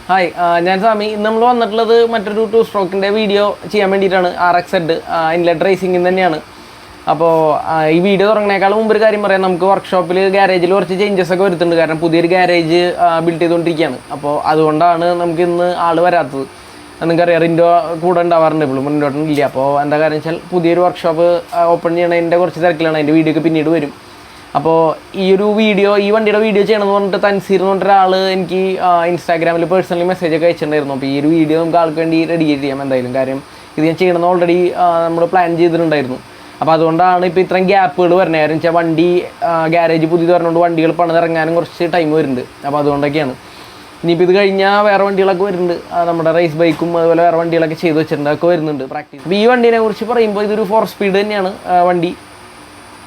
Hi, ഞാൻ സാമി. നമ്മൾ വന്നിട്ടുള്ളത് മറ്റൊരു 2 സ്ട്രോക്കിൻ്റെ വീഡിയോ ചെയ്യാൻ വേണ്ടിയിട്ടാണ്. RxZ ഇൻലെറ്റ് റേസിംഗിൽ തന്നെയാണ്. അപ്പോൾ ഈ വീഡിയോ തുടങ്ങുന്നേക്കാളും മുമ്പ് ഒരു കാര്യം പറയാം. നമുക്ക് വർക്ക്ഷോപ്പിൽ ഗ്യാരേജിൽ കുറച്ച് ചേഞ്ചസ് ഒക്കെ വരുത്തുന്നുണ്ട്. കാരണം പുതിയൊരു ഗ്യാരേജ് ബിൽഡ് ചെയ്തുകൊണ്ടിരിക്കുകയാണ്. അപ്പോൾ അതുകൊണ്ടാണ് നമുക്ക് ഇന്ന് ആൾ വരാത്തത്. നിങ്ങൾക്കറിയാം, റിൻഡോ കൂടെ ഉണ്ടാവാറുണ്ട്, ഇപ്പോഴും റിൻഡോട്ടൻ ഇല്ല. അപ്പോൾ എന്താ കാര്യം വെച്ചാൽ പുതിയൊരു വർക്ക്ഷോപ്പ് ഓപ്പൺ ചെയ്യണതിൻ്റെ കുറച്ച് തിരക്കിലാണ്. അതിൻ്റെ വീഡിയോ ഒക്കെ പിന്നീട് വരും. അപ്പോൾ ഈ വണ്ടിയുടെ വീഡിയോ ചെയ്യണമെന്ന് പറഞ്ഞിട്ട് തൻസീർ എന്ന് പറഞ്ഞിട്ട് ഒരാൾ എനിക്ക് ഇൻസ്റ്റാഗ്രാമിൽ പേഴ്സണലി മെസ്സേജൊക്കെ അയച്ചിട്ടുണ്ടായിരുന്നു. അപ്പോൾ ഈ ഒരു വീഡിയോ നമുക്ക് ആൾക്ക് വേണ്ടി റെഡി ചെയ്യാം എന്തായാലും. കാര്യം ഇത് ഞാൻ ചെയ്യണമെന്ന് ഓൾറെഡി നമ്മൾ പ്ലാൻ ചെയ്തിട്ടുണ്ടായിരുന്നു. അപ്പോൾ അതുകൊണ്ടാണ് ഇപ്പോൾ ഇത്രയും ഗ്യാപ്പുകൾ വരുന്നത്. കാര്യം വെച്ചാൽ വണ്ടി ഗ്യാരേജ് പുതിയത് പറഞ്ഞുകൊണ്ട് വണ്ടികൾ പണിതിറങ്ങാനും കുറച്ച് ടൈം വരുന്നുണ്ട്. അപ്പോൾ അതുകൊണ്ടൊക്കെയാണ്. ഇനിയിപ്പോൾ ഇത് കഴിഞ്ഞാൽ വേറെ വണ്ടികളൊക്കെ വരുന്നുണ്ട്. നമ്മുടെ റേസ് ബൈക്കും അതുപോലെ വേറെ വണ്ടികളൊക്കെ ചെയ്ത് വെച്ചിട്ടുണ്ട്, അതൊക്കെ വരുന്നുണ്ട് പ്രാക്ടീസ്. അപ്പോൾ ഈ വണ്ടീനെ കുറിച്ച് പറയുമ്പോൾ ഇതൊരു 4 സ്പീഡ് തന്നെയാണ് വണ്ടി.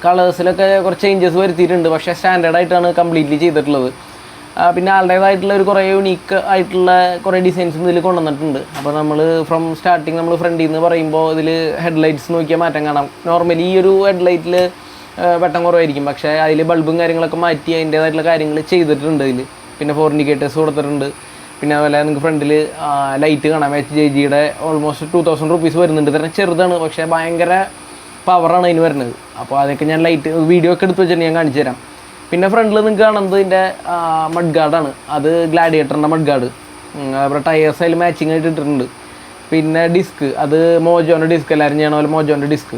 കളേഴ്സിലൊക്കെ കുറച്ച് ചേഞ്ചസ് വരുത്തിയിട്ടുണ്ട്, പക്ഷേ സ്റ്റാൻഡേർഡായിട്ടാണ് കംപ്ലീറ്റ്ലി ചെയ്തിട്ടുള്ളത്. പിന്നെ ആളുടേതായിട്ടുള്ള ഒരു കുറേ യുണീക്ക് ആയിട്ടുള്ള കുറേ ഡിസൈൻസും ഇതിൽ കൊണ്ടുവന്നിട്ടുണ്ട്. അപ്പോൾ നമ്മൾ ഫ്രം സ്റ്റാർട്ടിങ് നമ്മൾ ഫ്രണ്ടിൽ നിന്ന് പറയുമ്പോൾ ഇതിൽ ഹെഡ്ലൈറ്റ്സ് നോക്കിയാൽ മാറ്റം കാണാം. നോർമലി ഈ ഒരു ഹെഡ്ലൈറ്റിൽ വെട്ടം കുറവായിരിക്കും, പക്ഷേ അതിൽ ബൾബും കാര്യങ്ങളൊക്കെ മാറ്റി അതിൻ്റേതായിട്ടുള്ള കാര്യങ്ങൾ ചെയ്തിട്ടുണ്ട് ഇതിൽ. പിന്നെ 4 ഇൻഡിക്കേറ്റേഴ്സ് കൊടുത്തിട്ടുണ്ട്. പിന്നെ അതുപോലെ നിങ്ങൾക്ക് ഫ്രണ്ടിൽ ലൈറ്റ് കാണാം. HJGയുടെ ഓൾമോസ്റ്റ് 2000 റുപ്പീസ് വരുന്നുണ്ട്. ഇത്ര ചെറുതാണ്, പക്ഷേ ഭയങ്കര പവറാണ് അതിന് വരുന്നത്. അപ്പോൾ അതൊക്കെ ഞാൻ ലൈറ്റ് വീഡിയോ ഒക്കെ എടുത്ത് വെച്ചിട്ട് ഞാൻ കാണിച്ചു തരാം. പിന്നെ ഫ്രണ്ടിൽ നിങ്ങൾക്ക് കാണുന്നത് ഇതിൻ്റെ മഡ് ഗാർഡാണ്. അത് ഗ്ലാഡിയേറ്ററിൻ്റെ മഡ് ഗാർഡ്. അവിടെ ടയേഴ്സ് അതിൽ മാച്ചിങ് ആയിട്ട് ഇട്ടിട്ടുണ്ട്. പിന്നെ ഡിസ്ക്, അത് മോജോൻ്റെ ഡിസ്ക്. എല്ലാവരും ചെയ്യണ പോലെ മോജോൻ്റെ ഡിസ്ക്.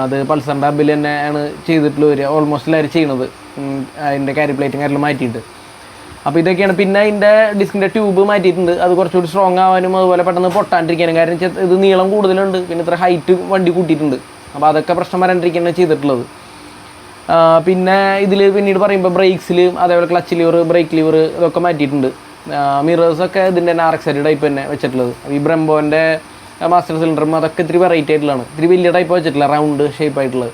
അത് പൾസറിൻ്റെ ഹബിൽ തന്നെയാണ് ചെയ്തിട്ടുള്ള വരിക. ഓൾമോസ്റ്റ് എല്ലാവരും ചെയ്യണത് അതിൻ്റെ ക്യാരി പ്ലേറ്റും കാര്യങ്ങളും മാറ്റിയിട്ട്. അപ്പോൾ ഇതൊക്കെയാണ്. പിന്നെ അതിൻ്റെ ഡിസ്കിൻ്റെ ട്യൂബ് മാറ്റിയിട്ടുണ്ട്. അത് കുറച്ചുകൂടി സ്ട്രോങ് ആവാനും അതുപോലെ പെട്ടെന്ന് പൊട്ടാണ്ടിരിക്കാനും. കാരണം ഇത് നീളം കൂടുതലുണ്ട്, പിന്നെ ഇത്ര ഹൈറ്റ് വണ്ടി കൂട്ടിയിട്ടുണ്ട്. അപ്പോൾ അതൊക്കെ പ്രശ്നം വരാണ്ടിരിക്കുകയാണ് ചെയ്തിട്ടുള്ളത്. പിന്നെ ഇതിൽ പിന്നീട് പറയുമ്പോൾ ബ്രേക്സിൽ അതേപോലെ ക്ലച്ച് ലിവർ, ബ്രേക്ക് ലിവർ ഇതൊക്കെ മാറ്റിയിട്ടുണ്ട്. മിറേഴ്സൊക്കെ ഇതിൻ്റെ തന്നെ RxZ ടൈപ്പ് തന്നെ വെച്ചിട്ടുള്ളത്. ഈ ബ്രംബോൻ്റെ മാസ്റ്റർ സിലിണ്ടറും അതൊക്കെ ഇത്തിരി വെറൈറ്റി ആയിട്ടുള്ളതാണ്. ഇത്തിരി വലിയ ടൈപ്പ് വെച്ചിട്ടില്ല, റൗണ്ട് ഷേപ്പ് ആയിട്ടുള്ളത്.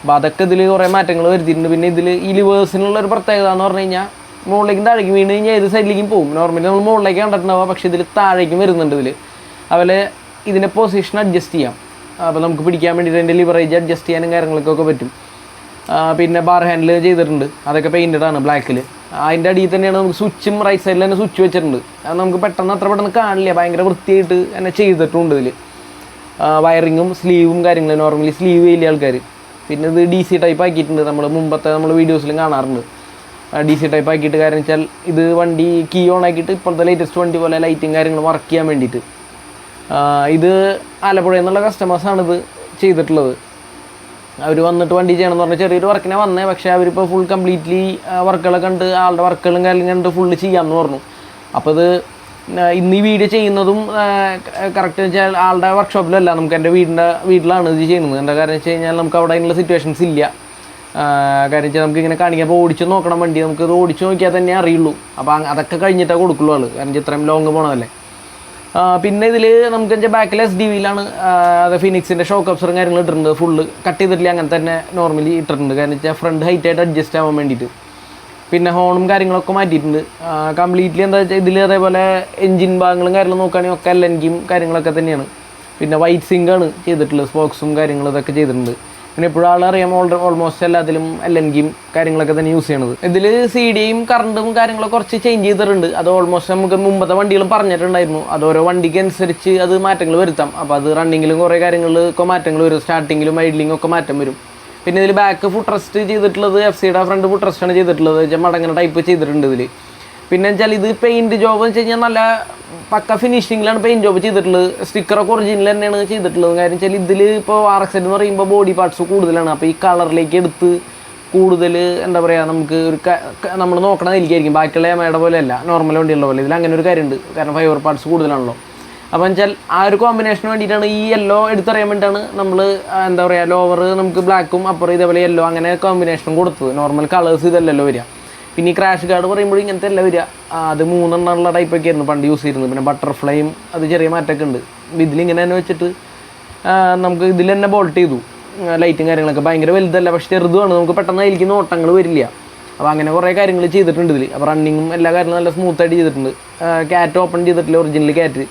അപ്പോൾ അതൊക്കെ ഇതിൽ കുറേ മാറ്റങ്ങൾ വരുത്തിയിട്ടുണ്ട്. പിന്നെ ഇതിൽ ഈ ലിവേഴ്സിനുള്ളൊരു പ്രത്യേകത എന്ന് പറഞ്ഞു കഴിഞ്ഞാൽ മുകളിലേക്കും താഴേക്കും വീണ് കഴിഞ്ഞാൽ ഏത് സൈഡിലേക്കും പോകും. നോർമലി നമ്മൾ മുകളിലേക്ക് കണ്ടിട്ടുണ്ടാവുക, പക്ഷേ ഇതിൽ താഴേക്കും വരുന്നുണ്ട്. ഇതിൽ അതുപോലെ ഇതിൻ്റെ പൊസിഷൻ അഡ്ജസ്റ്റ് ചെയ്യാം. അപ്പോൾ നമുക്ക് പിടിക്കാൻ വേണ്ടിയിട്ട് അതിൻ്റെ ലിവറേജ് അഡ്ജസ്റ്റ് ചെയ്യാനും കാര്യങ്ങൾക്കൊക്കെ പറ്റും. പിന്നെ ബാർ ഹാൻഡിൽ ചെയ്തിട്ടുണ്ട്. അതൊക്കെ പെയിൻറ്റഡ് ആണ് ബ്ലാക്കിൽ. അതിൻ്റെ അടിയിൽ തന്നെയാണ് നമുക്ക് സ്വിച്ചും റൈറ്റ് സൈഡിൽ തന്നെ സ്വിച്ച് വെച്ചിട്ടുണ്ട്. അത് നമുക്ക് അത്ര പെട്ടെന്ന് കാണില്ല, ഭയങ്കര വൃത്തിയായിട്ട് തന്നെ ചെയ്തിട്ടുണ്ട്. ഇതിൽ വയറിങ്ങും സ്ലീവും കാര്യങ്ങളും നോർമലി സ്ലീവ് ചെയ്യില്ല ആൾക്കാർ. പിന്നെ ഇത് DC ടൈപ്പ് ആക്കിയിട്ടുണ്ട്. നമ്മൾ വീഡിയോസിലും കാണാറുണ്ട് DC ടൈപ്പ് ആക്കിയിട്ട്. കാരണം വെച്ചാൽ ഇത് വണ്ടി കീ ഓൺ ആക്കിയിട്ട് ഇപ്പോഴത്തെ ലേറ്റസ്റ്റ് വണ്ടി പോലെ ലൈറ്റും കാര്യങ്ങളും വർക്ക് ചെയ്യാൻ വേണ്ടിയിട്ട്. ഇത് ആലപ്പുഴയിൽ നിന്നുള്ള കസ്റ്റമേഴ്സാണിത് ചെയ്തിട്ടുള്ളത്. അവർ വന്നിട്ട് വണ്ടി ചെയ്യണമെന്ന് പറഞ്ഞാൽ ചെറിയൊരു വർക്കിനെ വന്നേ, പക്ഷേ അവരിപ്പോൾ ഫുൾ കംപ്ലീറ്റ്ലി വർക്കുകളൊക്കെ കണ്ട് ആളുടെ വർക്കുകളും കാര്യങ്ങളും കണ്ട് ഫുള്ള് ചെയ്യാമെന്ന് പറഞ്ഞു. അപ്പോൾ ഇത് ഇന്ന് ഈ വീഡിയോ ചെയ്യുന്നതും കറക്റ്റ് വെച്ചാൽ ആളുടെ വർക്ക്ഷോപ്പിലല്ല, നമുക്ക് എൻ്റെ വീട്ടിലാണ് ഇത് ചെയ്യുന്നത്. എന്താ കാരണം വെച്ച് കഴിഞ്ഞാൽ നമുക്ക് അവിടെ അതിനുള്ള സിറ്റുവേഷൻസ് ഇല്ല. കാര്യം വെച്ചാൽ നമുക്കിങ്ങനെ കാണിക്കാം. അപ്പോൾ ഓടിച്ച് നോക്കണം വണ്ടി, നമുക്കത് ഓടിച്ച് നോക്കിയാൽ തന്നെ അറിയുള്ളൂ. അപ്പോൾ അതൊക്കെ കഴിഞ്ഞിട്ടേ കൊടുക്കുള്ളൂ ആൾ, കാരണം ഇത്രയും ലോങ് പോകണമല്ലേ. പിന്നെ ഇതിൽ നമുക്ക് വെച്ചാൽ ബാക്കിൽ SDVയിലാണ് അത് ഫിനിക്സിൻ്റെ ഷോക്ക് അബ്സറും കാര്യങ്ങളും ഇട്ടിട്ടുണ്ട്. ഫുള്ള് കട്ട് ചെയ്തിട്ടില്ല, അങ്ങനെ തന്നെ നോർമലി ഇട്ടിട്ടുണ്ട്. കാരണം വെച്ചാൽ ഫ്രണ്ട് ഹൈറ്റായിട്ട് അഡ്ജസ്റ്റ് ആവാൻ വേണ്ടിയിട്ട്. പിന്നെ ഹോണും കാര്യങ്ങളൊക്കെ മാറ്റിയിട്ടുണ്ട് കംപ്ലീറ്റ്ലി. എന്താ വെച്ചാൽ ഇതിൽ അതേപോലെ എൻജിൻ ഭാഗങ്ങളും കാര്യങ്ങളും നോക്കുകയാണെങ്കിൽ ഒക്കെ LNGയും കാര്യങ്ങളൊക്കെ തന്നെയാണ്. പിന്നെ വൈറ്റ് സിങ്കാണ് ചെയ്തിട്ടുള്ളത്, സ്പോക്സും കാര്യങ്ങളും ഇതൊക്കെ ചെയ്തിട്ടുണ്ട്. പിന്നെ എപ്പോഴും ആളറിയാം ഓൾമോസ്റ്റ് എല്ലാത്തിലും LNGയും കാര്യങ്ങളൊക്കെ തന്നെ യൂസ് ചെയ്യണത്. ഇതിൽ CDയും കറണ്ടും കാര്യങ്ങളൊക്കെ കുറച്ച് ചേഞ്ച് ചെയ്തിട്ടുണ്ട്. അത് ഓൾമോസ്റ്റ് നമുക്ക് മുമ്പത്തെ വണ്ടികളും പറഞ്ഞിട്ടുണ്ടായിരുന്നു. അത് ഓരോ വണ്ടിക്ക് അനുസരിച്ച് അത് മാറ്റങ്ങൾ വരുത്താം. അപ്പോൾ അത് റണ്ണിങ്ങിലും കുറേ കാര്യങ്ങളൊക്കെ മാറ്റങ്ങൾ വരും. സ്റ്റാർട്ടിങ്ങിലും ഐഡ്ലിങ്ങും ഒക്കെ മാറ്റം വരും. പിന്നെ ഇതിൽ ബാക്ക് ഫുഡ് റെസ്റ്റ് ചെയ്തിട്ടുള്ളത് FCയുടെ ഫ്രണ്ട് ഫുഡ് റെസ്റ്റാണ് ചെയ്തിട്ടുള്ളത്. വെച്ചാൽ മടങ്ങനെ ടൈപ്പ് ചെയ്തിട്ടുണ്ട് ഇതിൽ. പിന്നെ വെച്ചാൽ ഇത് പെയിൻറ്റ് ജോബ് എന്ന് വെച്ച് കഴിഞ്ഞാൽ നല്ല പക്ക ഫിനിഷിങ്ങിലാണ് പെയിൻറ്റ് ജോബ് ചെയ്തിട്ടുള്ളത്. സ്റ്റിക്കറൊക്കെ ഒറിജിനൽ തന്നെയാണ് ചെയ്തിട്ടുള്ളത്. കാര്യം വെച്ചാൽ ഇതിൽ ഇപ്പോൾ RxZ എന്ന് പറയുമ്പോൾ ബോഡി പാർട്സ് കൂടുതലാണ്. അപ്പോൾ ഈ കളറിലേക്ക് എടുത്ത് കൂടുതൽ എന്താ പറയുക, നമുക്ക് ഒരു നമ്മൾ നോക്കണതിലേക്കായിരിക്കും. ബാക്കിയുള്ള Yamaha പോലെയല്ല, നോർമൽ വണ്ടിയുള്ള പോലെ. ഇതിൽ അങ്ങനെ ഒരു കാര്യമുണ്ട്, കാരണം ഫൈബർ പാർട്സ് കൂടുതലാണല്ലോ. അപ്പോൾ വെച്ചാൽ ആ ഒരു കോമ്പിനേഷന് വേണ്ടിയിട്ടാണ് ഈ യെല്ലോ എടുത്തറിയാൻ വേണ്ടിയിട്ടാണ് നമ്മൾ എന്താ പറയുക, ലോവർ നമുക്ക് ബ്ലാക്കും അപ്പുറം ഇതേപോലെ യെല്ലോ അങ്ങനെ കോമ്പിനേഷനും കൊടുത്തത്. നോർമൽ കളേഴ്സ് ഇതല്ലല്ലോ വരിക. പിന്നെ ഈ ക്രാഷ് ഗാർഡ് പറയുമ്പോൾ ഇങ്ങനത്തെ അല്ല വരിക. അത് 3 എണ്ണമുള്ള ടൈപ്പൊക്കെ ആയിരുന്നു പണ്ട് യൂസ് ചെയ്തിരുന്നത്. പിന്നെ ബട്ടർഫ്ലൈയും അത് ചെറിയ മാറ്റമൊക്കെ ഉണ്ട്. ഇതിലിങ്ങനെ തന്നെ വെച്ചിട്ട് നമുക്ക് ഇതിൽ തന്നെ ബോൾട്ട് ചെയ്തു. ലൈറ്റും കാര്യങ്ങളൊക്കെ ഭയങ്കര വലുതല്ല, പക്ഷേ ചെറുതുമാണ്. നമുക്ക് പെട്ടെന്ന് അതിലേക്ക് നോട്ടങ്ങൾ വരില്ല. അപ്പോൾ അങ്ങനെ കുറേ കാര്യങ്ങൾ ചെയ്തിട്ടുണ്ട് ഇതിൽ. അപ്പോൾ റണ്ണിങ്ങും എല്ലാ കാര്യങ്ങളും നല്ല സ്മൂത്തായിട്ട് ചെയ്തിട്ടുണ്ട്. ക്യാറ്റ് ഓപ്പൺ ചെയ്തിട്ടില്ല, ഒറിജിനൽ ക്യാറ്റ്.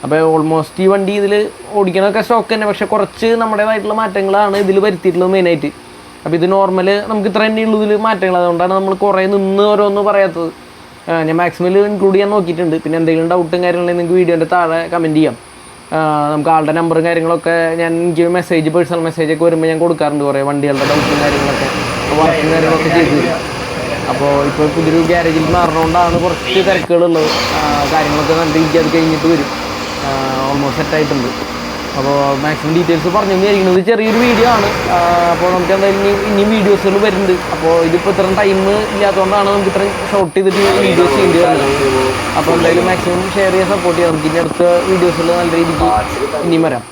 അപ്പോൾ ഓൾമോസ്റ്റ് ഈ വണ്ടി ഇതിൽ ഓടിക്കണമൊക്കെ സ്റ്റോക്ക് തന്നെ, പക്ഷേ കുറച്ച് നമ്മുടേതായിട്ടുള്ള മാറ്റങ്ങളാണ് ഇതിൽ വരുത്തിയിട്ടുള്ളത് മെയിനായിട്ട്. അപ്പോൾ ഇത് നോർമൽ നമുക്ക് ഇത്ര തന്നെ ഉള്ളൂ ഇതിൽ മാറ്റങ്ങൾ. അതുകൊണ്ടാണ് നമ്മൾ കുറേ നിന്ന് ഓരോന്ന് പറയാത്തത്. ഞാൻ മാക്സിമം ഇൻക്ലൂഡ് ചെയ്യാൻ നോക്കിയിട്ടുണ്ട്. പിന്നെ എന്തെങ്കിലും ഡൗട്ടും കാര്യങ്ങളുണ്ടെങ്കിൽ നിങ്ങൾക്ക് വീഡിയോൻ്റെ താഴെ കമൻറ്റ് ചെയ്യാം. നമുക്ക് ആളുടെ നമ്പറും കാര്യങ്ങളൊക്കെ എനിക്ക് പേഴ്സണൽ മെസ്സേജൊക്കെ വരുമ്പോൾ ഞാൻ കൊടുക്കാറുണ്ട്. കുറേ വണ്ടികളുടെ ഡൗട്ടും കാര്യങ്ങളൊക്കെ വർക്കും കാര്യങ്ങളൊക്കെ ചെയ്തു തരും. അപ്പോൾ ഇപ്പോൾ പുതിയൊരു ഗ്യാരേജിൽ മാറുന്നതുകൊണ്ടാണ് കുറച്ച് തിരക്കുകളുള്ളത്. കാര്യങ്ങളൊക്കെ നല്ല രീതിക്ക് അത് കഴിഞ്ഞിട്ട് വരും. ഓൾമോസ്റ്റ് സെറ്റായിട്ടുണ്ട്. അപ്പോൾ മാക്സിമം ഡീറ്റെയിൽസ് പറഞ്ഞു തന്നിരിക്കുന്നത് ചെറിയൊരു വീഡിയോ ആണ്. അപ്പോൾ നമുക്ക് എന്തായാലും ഇനിയും വീഡിയോസുകൾ വരുന്നുണ്ട്. അപ്പോൾ ഇതിപ്പോൾ ഇത്രയും ടൈം ഇല്ലാത്തതുകൊണ്ടാണ് നമുക്ക് ഇത്രയും ഷോർട്ട് ചെയ്തിട്ട് വീഡിയോസ് ചെയ്യേണ്ടി വരുന്നത്. അപ്പോൾ എന്തായാലും മാക്സിമം ഷെയർ ചെയ്യാൻ സപ്പോർട്ട് ചെയ്യാം. നമുക്ക് ഇനി അടുത്ത വീഡിയോസിൽ നല്ല രീതിക്ക് ഇനിയും വരാം.